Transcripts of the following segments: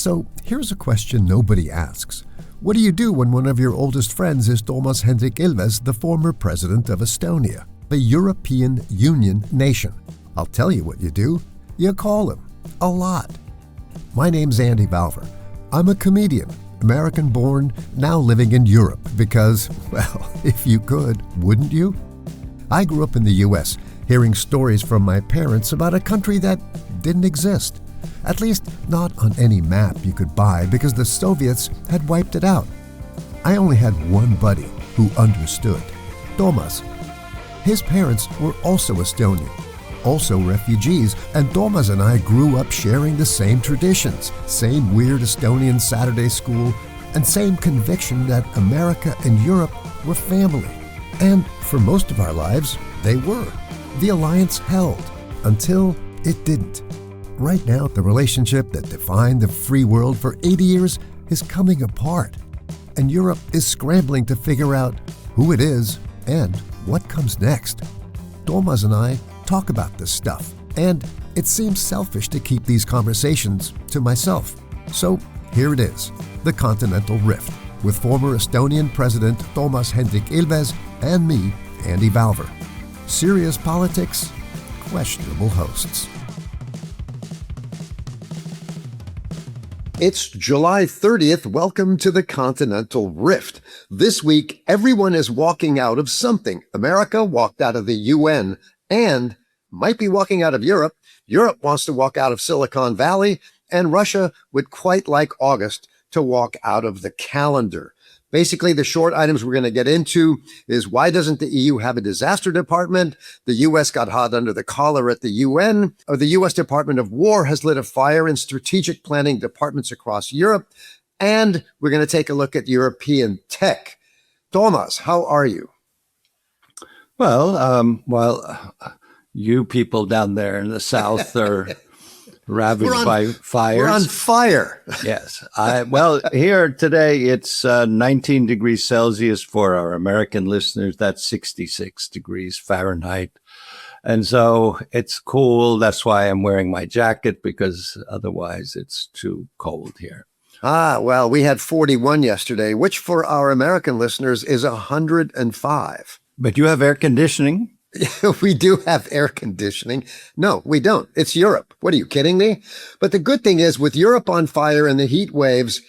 So here's a question nobody asks. What do you do when one of your oldest friends is Toomas Hendrik Ilves, the former president of Estonia, a European Union nation? I'll tell you what you do. You call him. A lot. My name's Andy Valver. I'm a comedian, American-born, now living in Europe because, well, if you could, wouldn't you? I grew up in the U.S., hearing stories from my parents about a country that didn't exist. At least not on any map you could buy because the Soviets had wiped it out. I only had one buddy who understood, Toomas. His parents were also Estonian, also refugees, and Toomas and I grew up sharing the same traditions, same weird Estonian Saturday school, and same conviction that America and Europe were family. And for most of our lives, they were. The alliance held until it didn't. Right now, the relationship that defined the free world for 80 years is coming apart, and Europe is scrambling to figure out who it is and what comes next. Toomas and I talk about this stuff, and it seems selfish to keep these conversations to myself. So here it is, the Continental Rift, with former Estonian President Toomas Hendrik Ilves and me, Andy Valver. Serious politics, questionable hosts. It's July 30th. Welcome to the Continental Rift. This week, everyone is walking out of something. America walked out of the UN and might be walking out of Europe. Europe wants to walk out of Silicon Valley, and Russia would quite like August to walk out of the calendar. Basically, the short items we're going to get into is why doesn't the EU have a disaster department? The U.S. got hot under the collar at the UN. Or the U.S. Department of War has lit a fire in strategic planning departments across Europe. And we're going to take a look at European tech. Toomas, how are you? Well, you people down there in the south are ravaged by fires. We're on fire. Yes. Well, here today it's 19 degrees Celsius for our American listeners. That's 66 degrees Fahrenheit. And so it's cool. That's why I'm wearing my jacket, because otherwise it's too cold here. Well, we had 41 yesterday, which for our American listeners is 105. But you have air conditioning? We do have air conditioning. No, we don't. It's Europe. What are you kidding me? But the good thing is, with Europe on fire and the heat waves,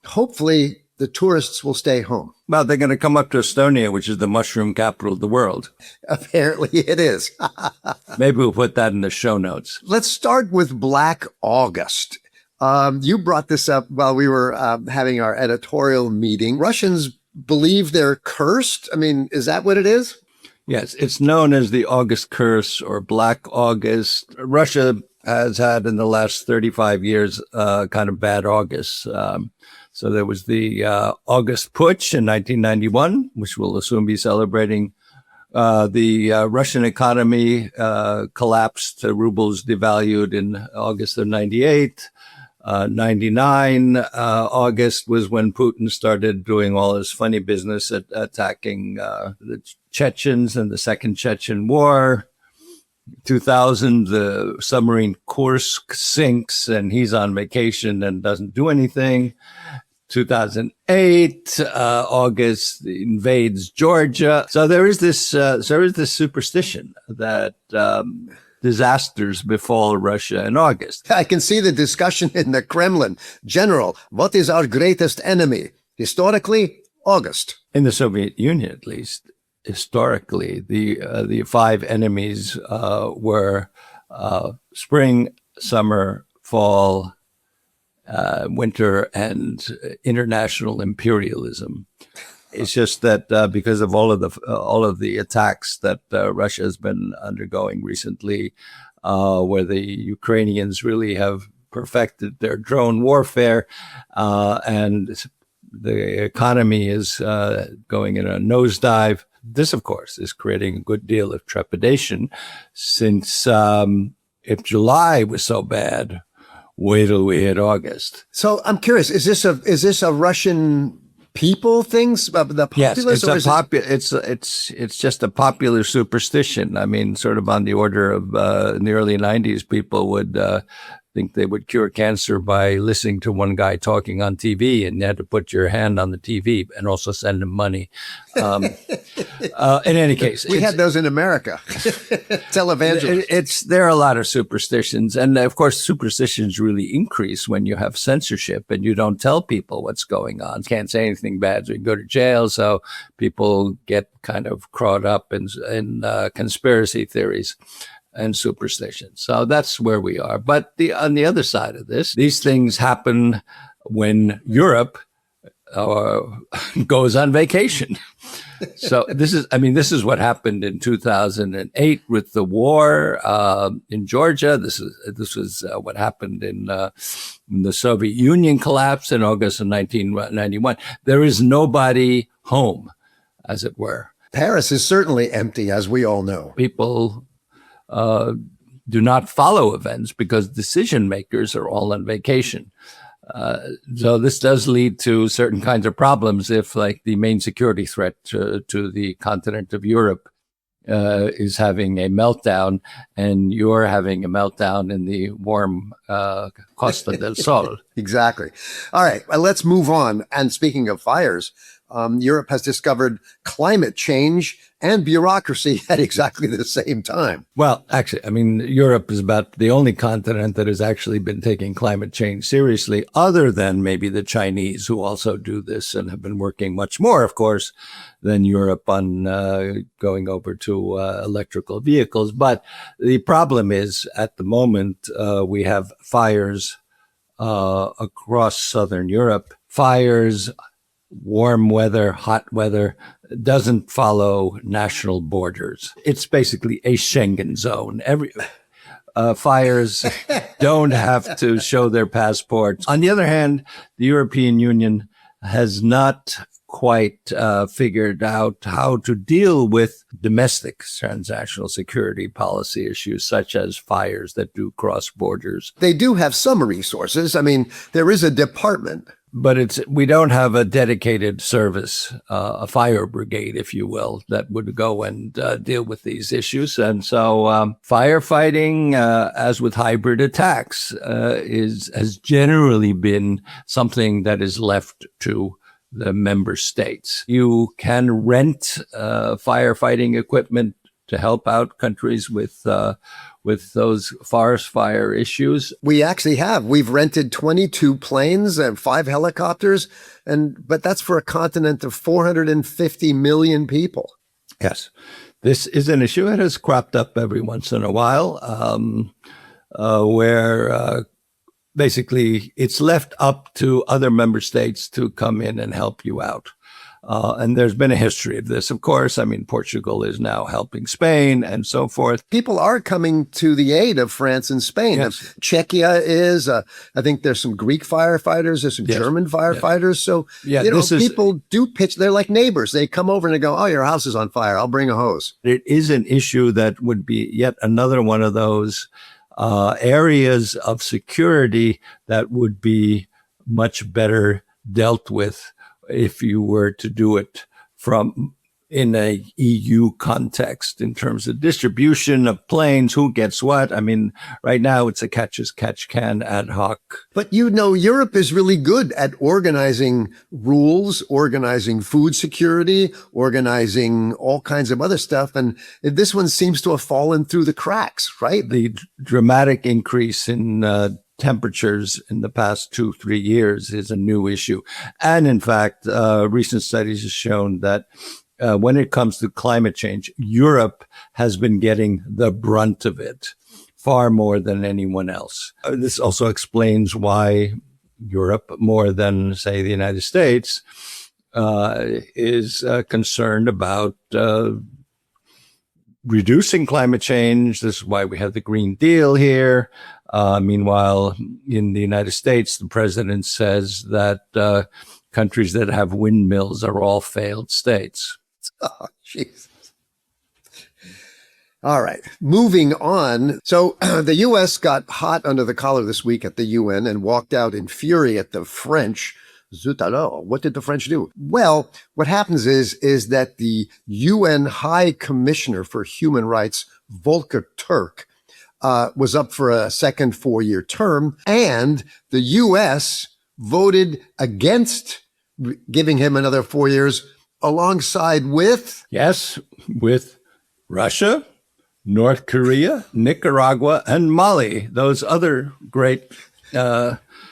hopefully the tourists will stay home. Well, they're going to come up to Estonia, which is the mushroom capital of the world. Apparently it is. Maybe we'll put that in the show notes. Let's start with Black August. You brought this up while we were having our editorial meeting. Russians believe they're cursed. I mean, is that what it is? Yes, it's known as the August Curse or Black August. Russia has had in the last 35 years kind of bad August. So there was the August Putsch in 1991, which we'll soon be celebrating. The Russian economy collapsed. The rubles devalued in August of 98. 99 August was when Putin started doing all his funny business at attacking the Chechens in the Second Chechen War. 2000, the submarine Kursk sinks and he's on vacation and doesn't do anything. 2008, August invades Georgia. So there is this superstition that disasters befall Russia in August. I can see the discussion in the Kremlin. General, what is our greatest enemy? Historically, August. In the Soviet Union, at least, historically, the five enemies were spring, summer, fall, winter, and international imperialism. It's just that because of all of the attacks that Russia has been undergoing recently, where the Ukrainians really have perfected their drone warfare, and the economy is going in a nosedive. This, of course, is creating a good deal of trepidation, since if July was so bad, wait till we hit August. So I'm curious: is this a Russian people things? The populace? Yes, it's just a popular superstition. I mean, sort of on the order of in the early 90s, people would think they would cure cancer by listening to one guy talking on TV, and you had to put your hand on the TV and also send him money. In any case, we had those in America. Televangelists. There are a lot of superstitions, and of course, superstitions really increase when you have censorship and you don't tell people what's going on. Can't say anything bad, so you go to jail. So people get kind of caught up in conspiracy theories and superstitions. So that's where we are. But on the other side of this, these things happen when Europe goes on vacation. So this is what happened in 2008 with the war in Georgia. This was what happened in the Soviet Union collapse in August of 1991. There is nobody home, as it were. Paris is certainly empty, as we all know. People do not follow events because decision makers are all on vacation. So this does lead to certain kinds of problems if, like, the main security threat to the continent of Europe is having a meltdown, and you're having a meltdown in the warm Costa del Sol. Exactly. All right, well, let's move on. And speaking of fires, Europe has discovered climate change and bureaucracy at exactly the same time. Well, actually, Europe is about the only continent that has actually been taking climate change seriously, other than maybe the Chinese, who also do this and have been working much more, of course, than Europe on going over to electrical vehicles. But the problem is, at the moment, we have fires across southern Europe. Fires, warm weather, hot weather, doesn't follow national borders. It's basically a Schengen zone. Fires don't have to show their passports. On the other hand, the European Union has not quite figured out how to deal with domestic transnational security policy issues, such as fires that do cross borders. They do have some resources. There is a department. But we don't have a dedicated service, a fire brigade, if you will, that would go and deal with these issues. And so firefighting, as with hybrid attacks, has generally been something that is left to the member states. You can rent firefighting equipment to help out countries with those forest fire issues. We actually have. We've rented 22 planes and 5 helicopters, but that's for a continent of 450 million people. Yes. This is an issue that has cropped up every once in a while, where basically it's left up to other member states to come in and help you out. And there's been a history of this, of course. Portugal is now helping Spain and so forth. People are coming to the aid of France and Spain. Yes. Czechia is, I think there's some Greek firefighters, there's some German firefighters. So, people do pitch. They're like neighbors. They come over and they go, oh, your house is on fire. I'll bring a hose. It is an issue that would be yet another one of those areas of security that would be much better dealt with if you were to do it in a EU context in terms of distribution of planes, who gets what. Right now it's a catch-as-catch-can ad hoc. But Europe is really good at organizing rules, organizing food security, organizing all kinds of other stuff. And this one seems to have fallen through the cracks, right? The dramatic increase in temperatures in the past 2-3 years is a new issue. And in fact, recent studies have shown that when it comes to climate change, Europe has been getting the brunt of it far more than anyone else. This also explains why Europe, more than, say, the United States, is concerned about reducing climate change. This is why we have the Green Deal here. Meanwhile, in the United States, the president says that countries that have windmills are all failed states. Oh, Jesus. All right, moving on. So the U.S. got hot under the collar this week at the UN and walked out in fury at the French. Zut alors, what did the French do? Well, what happens is that the UN High Commissioner for Human Rights, Volker Turk, was up for a second 4-year term, and the U.S. voted against giving him another 4 years alongside with? Yes, with Russia, North Korea, Nicaragua, and Mali, those other great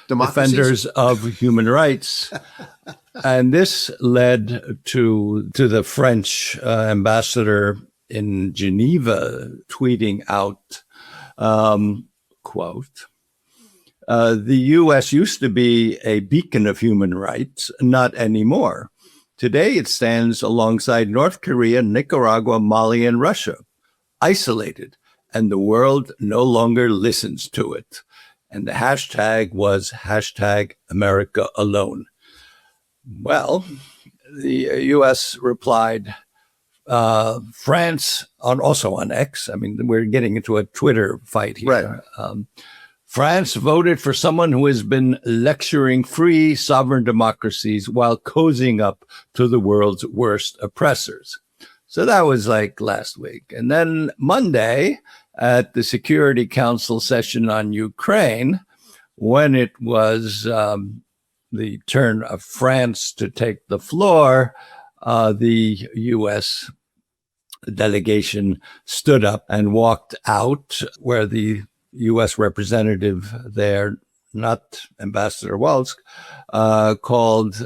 defenders of human rights. And this led to the French ambassador in Geneva tweeting out, quote, the U.S. used to be a beacon of human rights, not anymore. Today it stands alongside North Korea, Nicaragua, Mali, and Russia, isolated, and the world no longer listens to it. And the hashtag was hashtag America Alone. Well, the U.S. replied, France, also on X, I mean, we're getting into a Twitter fight here. Right. France voted for someone who has been lecturing free sovereign democracies while cozying up to the world's worst oppressors. So that was like last week. And then Monday at the Security Council session on Ukraine, when it was the turn of France to take the floor, the U.S. delegation stood up and walked out, where the U.S. representative there, not Ambassador Walz, called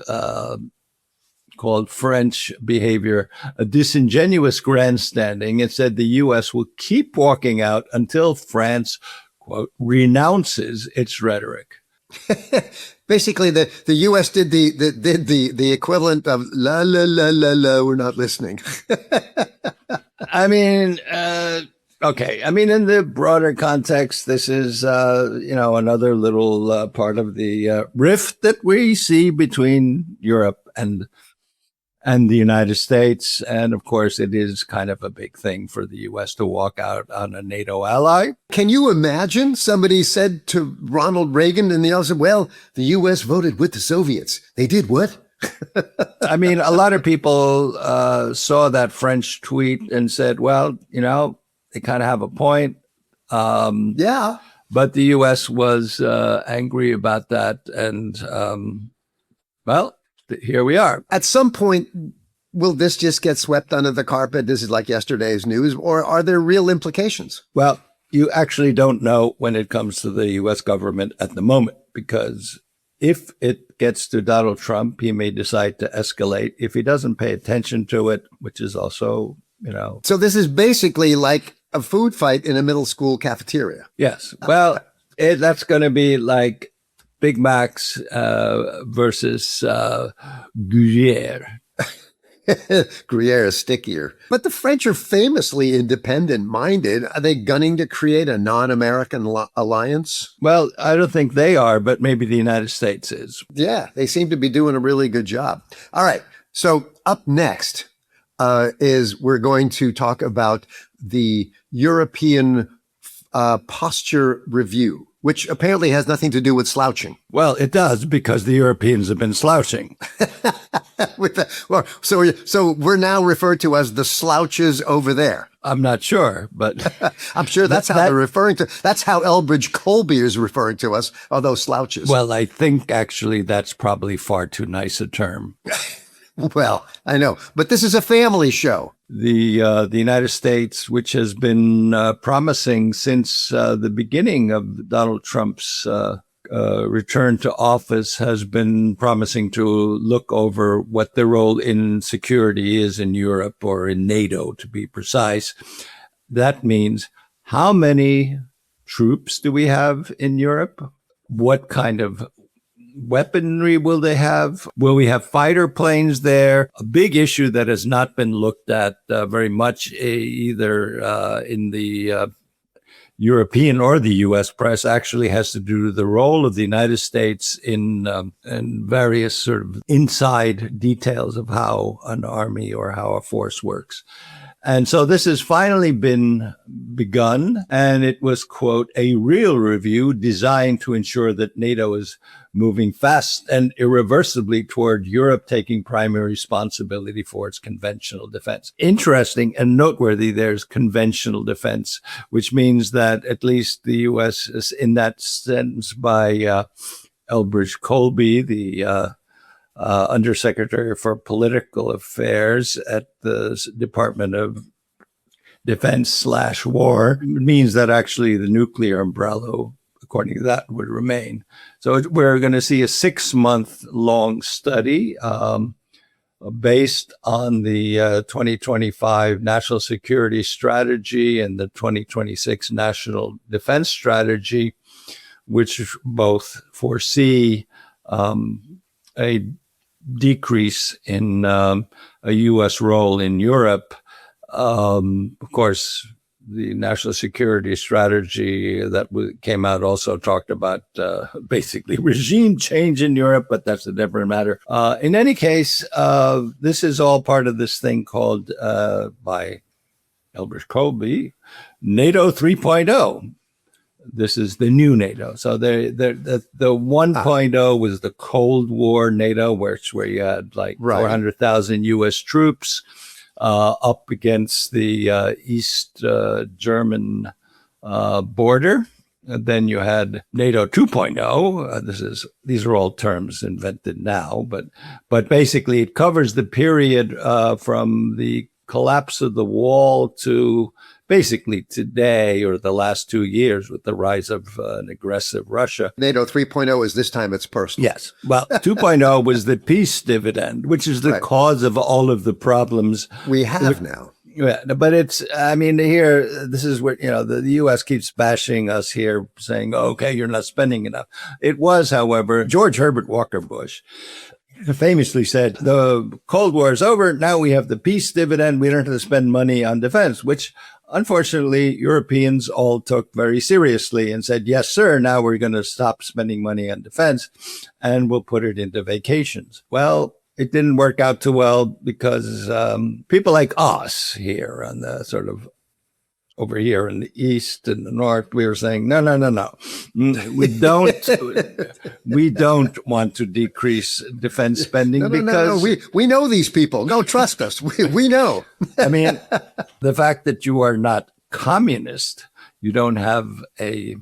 French behavior a disingenuous grandstanding and said the U.S. will keep walking out until France, quote, renounces its rhetoric. Basically, the U.S. did the equivalent of la la la la la. We're not listening. I mean, okay. I mean, in the broader context, this is another little part of the rift that we see between Europe and the United States. And of course, it is kind of a big thing for the U.S. to walk out on a NATO ally. Can you imagine somebody said to Ronald Reagan and the others, well, the U.S. voted with the Soviets. They did what? I mean, a lot of people saw that French tweet and said, well, they kind of have a point. Yeah. But the U.S. was angry about that. And, here we are. At some point, will this just get swept under the carpet? This is like yesterday's news, or are there real implications? Well, you actually don't know when it comes to the U.S. government at the moment, because if it gets to Donald Trump, he may decide to escalate. If he doesn't pay attention to it, which is also, So this is basically like a food fight in a middle school cafeteria. Yes. Well, that's going to be like Big Macs versus Gruyere. Gruyere is stickier. But the French are famously independent-minded. Are they gunning to create a non-American alliance? Well, I don't think they are, but maybe the United States is. Yeah, they seem to be doing a really good job. All right. So up next is we're going to talk about the European posture review, which apparently has nothing to do with slouching. Well, it does, because the Europeans have been slouching. So we're now referred to as the slouches over there. I'm not sure, but I'm sure that's how they're referring to. That's how Elbridge Colby is referring to us, although slouches. Well, I think actually that's probably far too nice a term. Well, I know, but this is a family show. The United States, which has been promising since the beginning of Donald Trump's return to office, has been promising to look over what the role in security is in Europe, or in NATO, to be precise. That means, how many troops do we have in Europe? What kind of weaponry will they have? Will we have fighter planes there? A big issue that has not been looked at very much, either in the European or the U.S. press, actually has to do with the role of the United States in various sort of inside details of how an army or how a force works. And so this has finally been begun, and it was, quote, a real review designed to ensure that NATO is moving fast and irreversibly toward Europe taking primary responsibility for its conventional defense. Interesting and noteworthy, there's conventional defense, which means that at least the U.S. is in that sense by Elbridge Colby, the Undersecretary for Political Affairs at the Department of Defense/War, means that actually the nuclear umbrella, according to that, would remain. So we're going to see a 6-month-long study based on the 2025 National Security Strategy and the 2026 National Defense Strategy, which both foresee a decrease in a U.S. role in Europe. Of course, the national security strategy that came out also talked about basically regime change in Europe, but that's a different matter. In any case, this is all part of this thing called, by Elbridge Colby, NATO 3.0. This is the new NATO. So the 1.0 was the Cold War NATO, where you had like 400,000 U.S. troops up against the East German border. And then you had NATO 2.0. These are all terms invented now, but basically it covers the period from the collapse of the wall to basically today, or the last 2 years, with the rise of an aggressive Russia. NATO 3.0 is this time it's personal. Yes. Well, 2.0 was the peace dividend, which is the cause of all of the problems we have now. Yeah, but here, this is where, the U.S. keeps bashing us here, saying, okay, you're not spending enough. It was, however, George Herbert Walker Bush famously said, the Cold War is over. Now we have the peace dividend. We don't have to spend money on defense, which unfortunately Europeans all took very seriously and said, yes, sir, now we're going to stop spending money on defense and we'll put it into vacations. Well, it didn't work out too well because people like us here on the sort of over here in the East and the North, we were saying, no. We don't want to decrease defense spending because we know these people. No, trust us. We know. The fact that you are not communist, you don't have a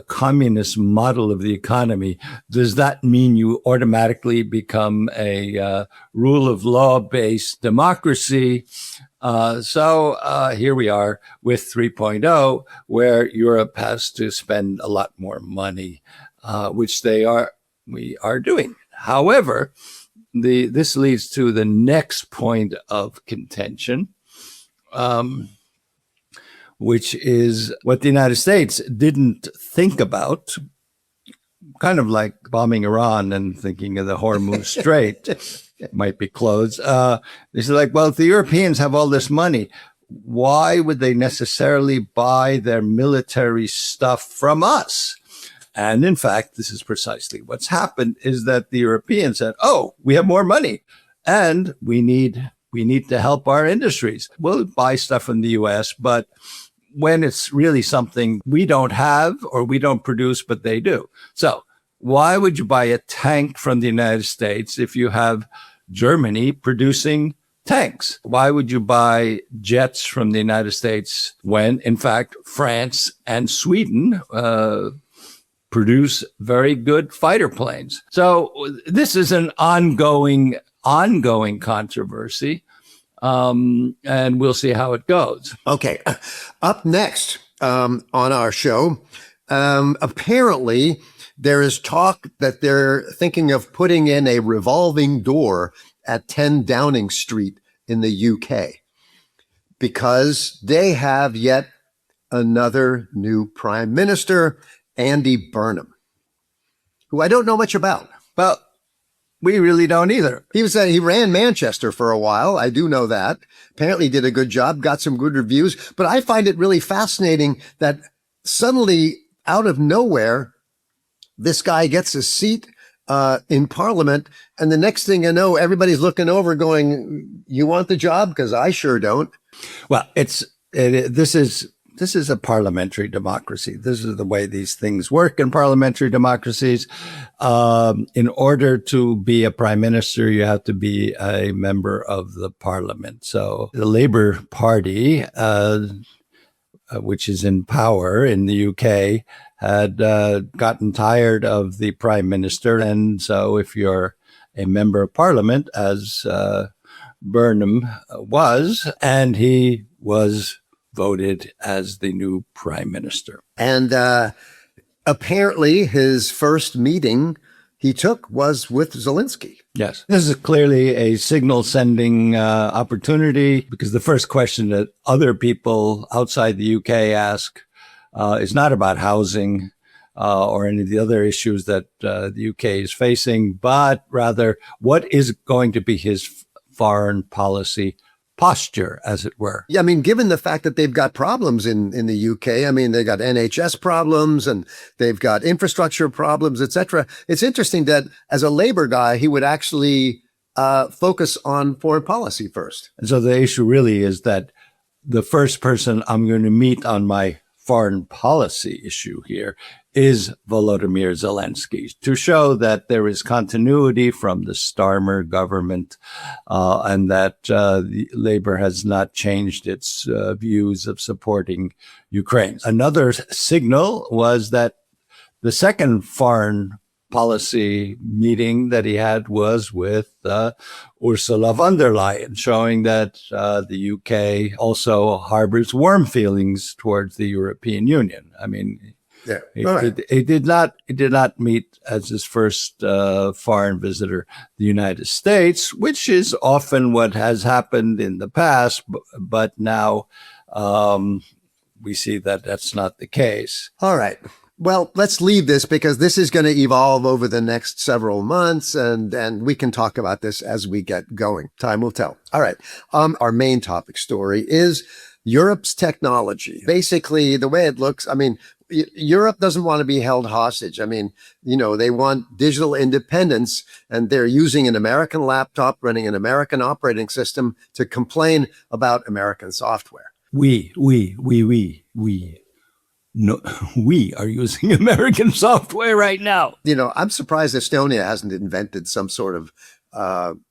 communist model of the economy, does that mean you automatically become a rule of law based democracy? So here we are with 3.0, where Europe has to spend a lot more money, which we are doing. However, this leads to the next point of contention, which is what the United States didn't think about, kind of like bombing Iran and thinking of the Hormuz Strait. Might be closed. They said, like, well, if the Europeans have all this money, why would they necessarily buy their military stuff from us? And in fact, this is precisely what's happened, is that the Europeans said, oh, we have more money and we need to help our industries. We'll buy stuff from the US, but when it's really something we don't have or we don't produce, but they do. So why would you buy a tank from the United States if you have Germany producing tanks? Why would you buy jets from the United States when, in fact, France and Sweden produce very good fighter planes? So this is an ongoing controversy, and we'll see how it goes. Okay. Up next on our show, apparently there is talk that they're thinking of putting in a revolving door at 10 Downing Street in the UK because they have yet another new prime minister, Andy Burnham, who I don't know much about. Well, we really don't either. He ran Manchester for a while. I do know that. Apparently did a good job, got some good reviews. But I find it really fascinating that suddenly, out of nowhere, this guy gets a seat in Parliament. And the next thing you know, everybody's looking over going, you want the job? Because I sure don't. Well, this is a parliamentary democracy. This is the way these things work in parliamentary democracies. In order to be a prime minister, you have to be a member of the parliament. So the Labour Party, which is in power in the UK, had gotten tired of the prime minister. And so if you're a member of parliament, as Burnham was, and he was voted as the new prime minister. And apparently his first meeting he took was with Zelensky. Yes. This is clearly a signal sending opportunity, because the first question that other people outside the UK ask is not about housing or any of the other issues that the UK is facing, but rather what is going to be his foreign policy posture, as it were. Yeah, I mean, given the fact that they've got problems in the UK, I mean, they got NHS problems and they've got infrastructure problems, etc. It's interesting that as a Labour guy, he would actually focus on foreign policy first. And so the issue really is that the first person I'm going to meet on my foreign policy issue here is Volodymyr Zelensky, to show that there is continuity from the Starmer government and that Labour has not changed its views of supporting Ukraine. Another signal was that the second foreign policy meeting that he had was with Ursula von der Leyen, showing that the UK also harbors warm feelings towards the European Union. I mean, yeah. He did not meet as his first foreign visitor the United States, which is often what has happened in the past, but now we see that that's not the case. All right. Well, let's leave this because this is going to evolve over the next several months, and we can talk about this as we get going. Time will tell. All right. Our main topic story is Europe's technology. Basically, the way it looks, I mean, Europe doesn't want to be held hostage. I mean, you know, they want digital independence, and they're using an American laptop running an American operating system to complain about American software. No, we are using American software right now. You know, I'm surprised Estonia hasn't invented some sort of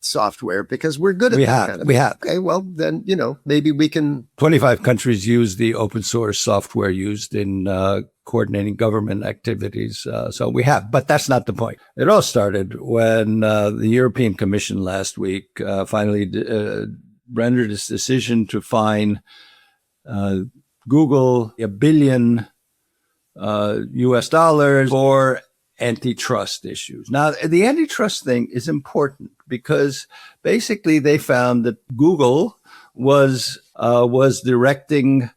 software, because we're good at that. We have. Okay, well, then, you know, maybe we can. 25 countries use the open source software used in coordinating government activities. So we have, but that's not the point. It all started when the European Commission last week finally rendered its decision to fine Google $1 billion US for antitrust issues. Now, the antitrust thing is important because basically they found that Google was directing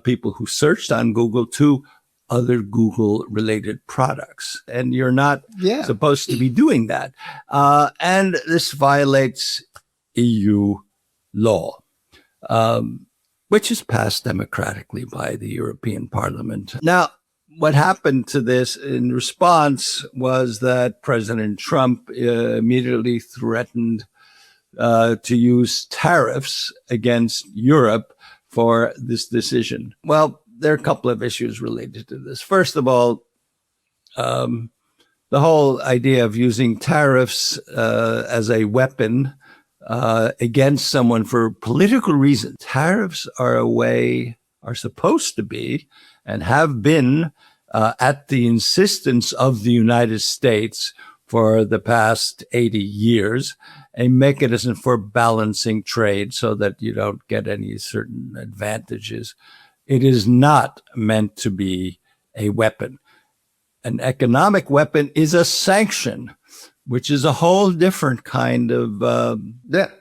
people who searched on Google to other Google-related products, and you're not supposed to be doing that. And this violates EU law, which is passed democratically by the European Parliament. Now, what happened to this in response was that President Trump immediately threatened to use tariffs against Europe for this decision. Well, there are a couple of issues related to this. First of all, the whole idea of using tariffs as a weapon against someone for political reasons. Tariffs are supposed to be and have been at the insistence of the United States for the past 80 years, a mechanism for balancing trade so that you don't get any certain advantages. It is not meant to be a weapon. An economic weapon is a sanction, which is a whole different kind of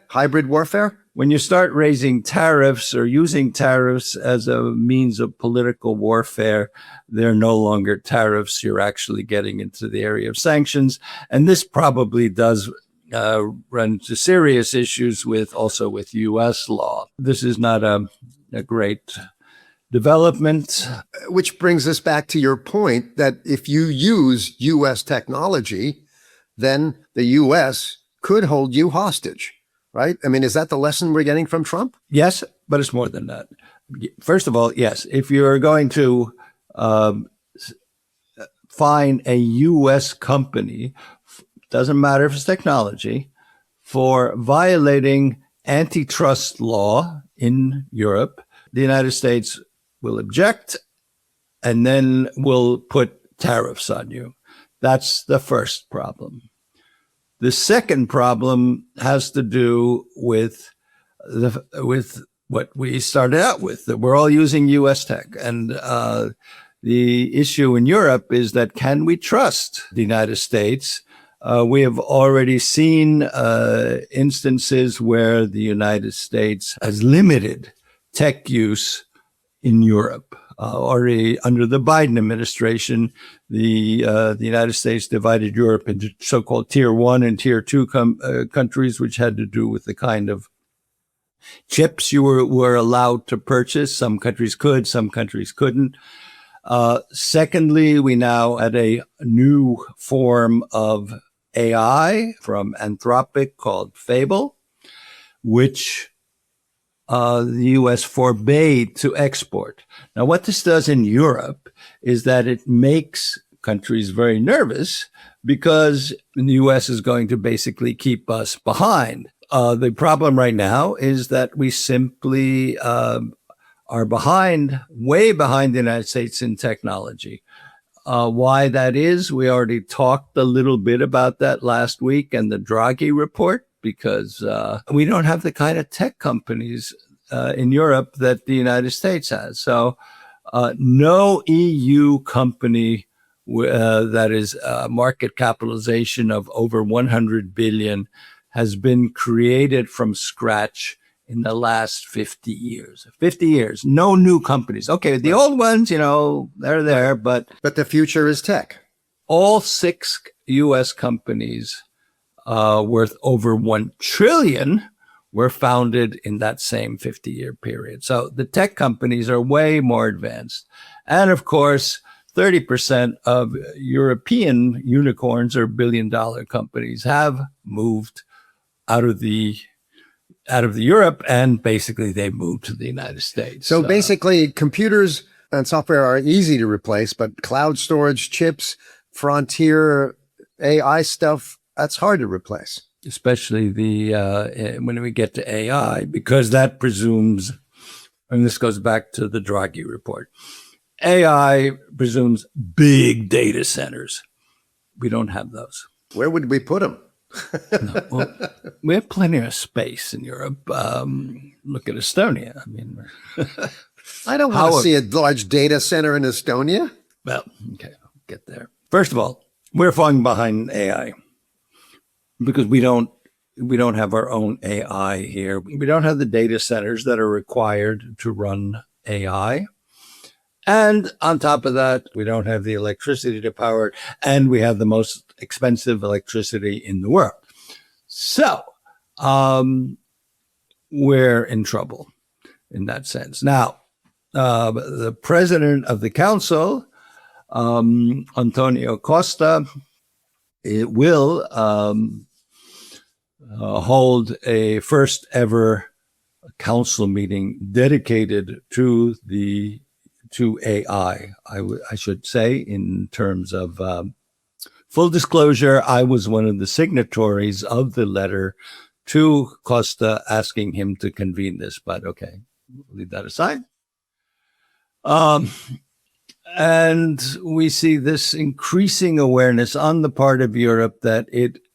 hybrid warfare. When you start raising tariffs or using tariffs as a means of political warfare, they're no longer tariffs. You're actually getting into the area of sanctions. And this probably does run into serious issues with U.S. law. This is not a great development. Which brings us back to your point that if you use U.S. technology, then the U.S. could hold you hostage, right? I mean, is that the lesson we're getting from Trump? Yes, but it's more than that. First of all, yes, if you're going to fine a U.S. company, doesn't matter if it's technology, for violating antitrust law in Europe, the United States will object and then will put tariffs on you. That's the first problem. The second problem has to do with what we started out with, that we're all using U.S. tech. And the issue in Europe is that, can we trust the United States? We have already seen instances where the United States has limited tech use in Europe. Already under the Biden administration, the United States divided Europe into so-called tier 1 and tier 2 countries, which had to do with the kind of chips you were allowed to purchase. Some countries could, some countries couldn't. Secondly, we now had a new form of AI from Anthropic called Fable, which the U.S. forbade to export. Now, what this does in Europe is that it makes countries very nervous, because the U.S. is going to basically keep us behind. The problem right now is that we simply are behind, way behind the United States in technology. Why that is, we already talked a little bit about that last week in the Draghi report, because we don't have the kind of tech companies in Europe that the United States has. So no EU company that is market capitalization of over 100 billion has been created from scratch in the last 50 years. 50 years, no new companies. Okay, the old ones, they're there, but the future is tech. All 6 U.S. companies worth over 1 trillion were founded in that same 50-year period. So the tech companies are way more advanced. And of course, 30% of European unicorns or billion-dollar companies have moved out of the Europe, and basically they moved to the United States. So basically, computers and software are easy to replace, but cloud storage, chips, frontier AI stuff, that's hard to replace. Especially when we get to AI, because that presumes, and this goes back to the Draghi report, AI presumes big data centers. We don't have those. Where would we put them? No, well, we have plenty of space in Europe. Look at Estonia. I mean, I don't want to see a large data center in Estonia. Well, okay, I'll get there. First of all, we're falling behind AI because we don't have our own AI here. We don't have the data centers that are required to run AI. And on top of that, we don't have the electricity to power it, and we have the most expensive electricity in the world. So we're in trouble in that sense. Now, the president of the council, Antonio Costa, it will hold a first ever council meeting dedicated to AI. I should say, in terms of full disclosure, I was one of the signatories of the letter to Costa asking him to convene this, but okay, we'll leave that aside. And we see this increasing awareness on the part of Europe that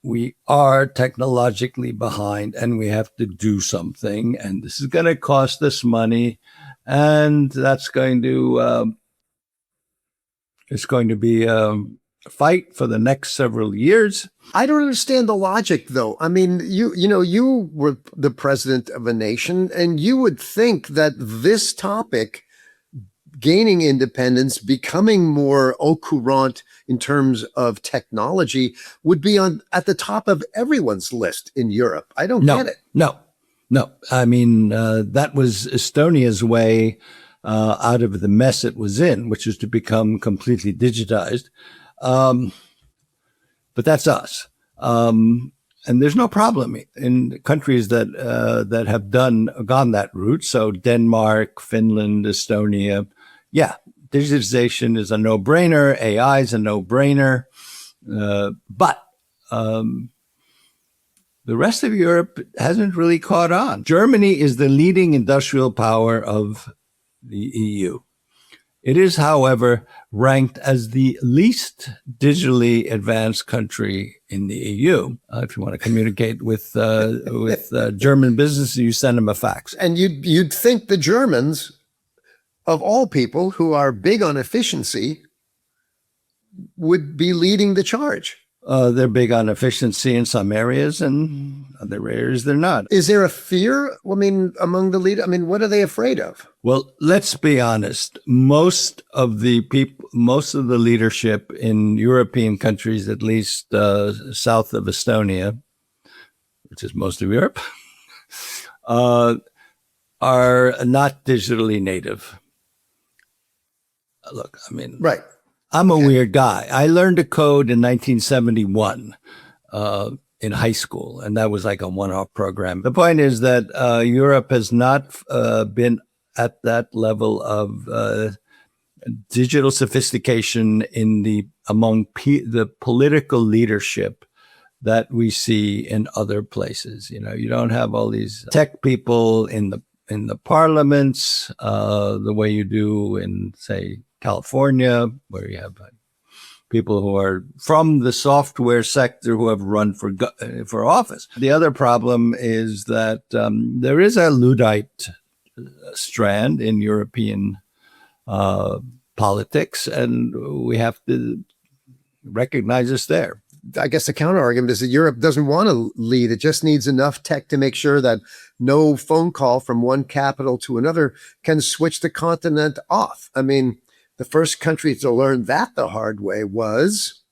we are technologically behind and we have to do something, and this is going to cost us money, and that's going to it's going to be a fight for the next several years. I don't understand the logic, though. I mean, you were the president of a nation, and you would think that this topic, gaining independence, becoming more au courant in terms of technology, would be at the top of everyone's list in Europe. I don't get it. No. I mean, that was Estonia's way out of the mess it was in, which is to become completely digitized. But that's us. And there's no problem in countries that that have gone that route. So Denmark, Finland, Estonia, yeah, digitization is a no-brainer. AI is a no-brainer. But the rest of Europe hasn't really caught on. Germany is the leading industrial power of the EU. It is, however, ranked as the least digitally advanced country in the EU. If you want to communicate with German businesses, you send them a fax. And you'd think the Germans, of all people who are big on efficiency, would be leading the charge. They're big on efficiency in some areas, and other areas they're not. Is there a fear, among the leaders? What are they afraid of? Well, let's be honest. Most of the leadership in European countries, at least south of Estonia, which is most of Europe, are not digitally native. Look, Right. I'm a weird guy. I learned to code in 1971 in high school, and that was like a one-off program. The point is that Europe has not been at that level of digital sophistication among the political leadership that we see in other places. You don't have all these tech people in the parliaments the way you do in, say, California, where you have people who are from the software sector who have run for office. The other problem is that there is a Luddite strand in European politics, and we have to recognize it's there. I guess the counter argument is that Europe doesn't want to lead. It just needs enough tech to make sure that no phone call from one capital to another can switch the continent off. The first country to learn that the hard way was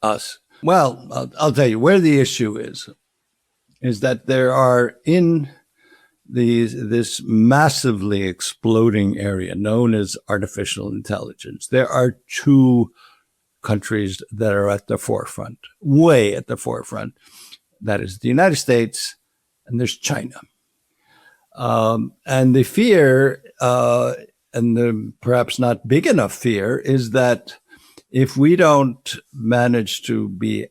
us. Well, I'll tell you where the issue is that there are in this massively exploding area known as artificial intelligence. There are two countries that are at the forefront, way at the forefront. That is the United States, and there's China. And the fear, and the perhaps not big enough fear, is that if we don't manage to be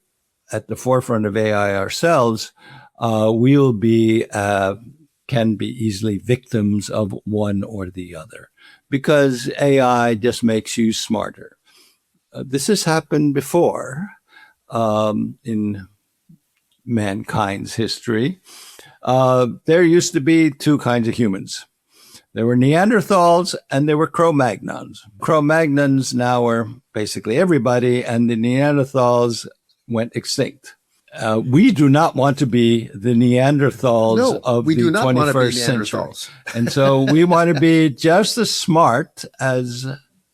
at the forefront of AI ourselves, we'll can be easily victims of one or the other, because AI just makes you smarter. This has happened before in mankind's history. There used to be two kinds of humans. There were Neanderthals and there were Cro-Magnons. Cro-Magnons now are basically everybody, and the Neanderthals went extinct. We do not want to be the Neanderthals of the 21st century. And so we want to be just as smart as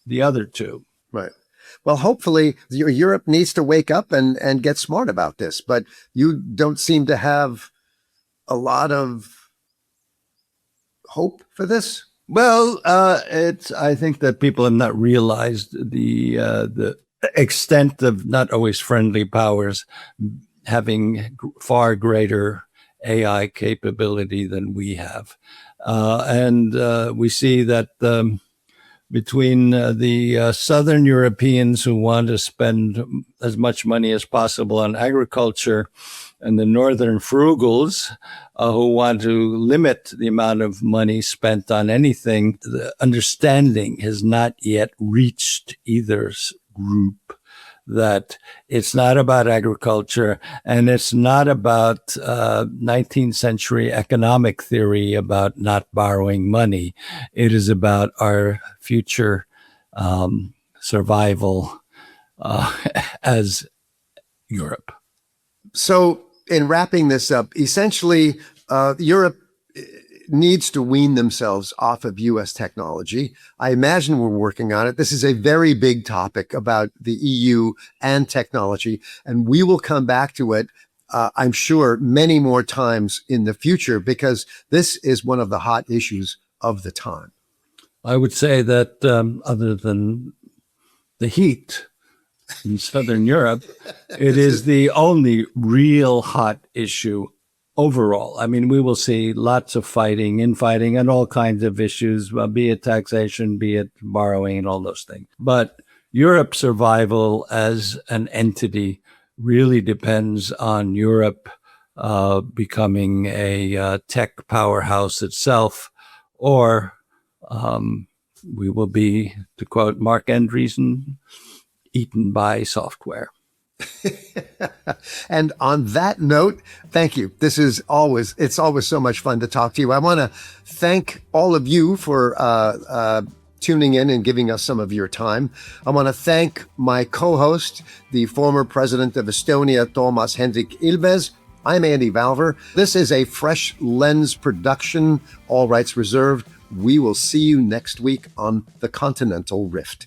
the other two. Right. Well, hopefully Europe needs to wake up and get smart about this, but you don't seem to have a lot of hope for this? Well, I think that people have not realized the extent of not always friendly powers having far greater AI capability than we have. And we see that between the Southern Europeans who want to spend as much money as possible on agriculture and the Northern frugals who want to limit the amount of money spent on anything, the understanding has not yet reached either group that it's not about agriculture and it's not about 19th century economic theory about not borrowing money. It is about our future survival as Europe. So in wrapping this up, essentially, Europe needs to wean themselves off of U.S. technology. I imagine we're working on it. This is a very big topic about the EU and technology, and we will come back to it, I'm sure, many more times in the future, because this is one of the hot issues of the time. I would say that other than the heat, in Southern Europe, it is the only real hot issue overall. I mean, we will see lots of fighting, infighting, and all kinds of issues, be it taxation, be it borrowing, and all those things. But Europe's survival as an entity really depends on Europe becoming a tech powerhouse itself, or we will be, to quote Mark Andreessen, eaten by software. And on that note, thank you. It's always so much fun to talk to you. I want to thank all of you for tuning in and giving us some of your time. I want to thank my co-host, the former president of Estonia, Toomas Hendrik Ilves. I'm Andy Valver. This is a Fresh Lens production, all rights reserved. We will see you next week on the Continental Rift.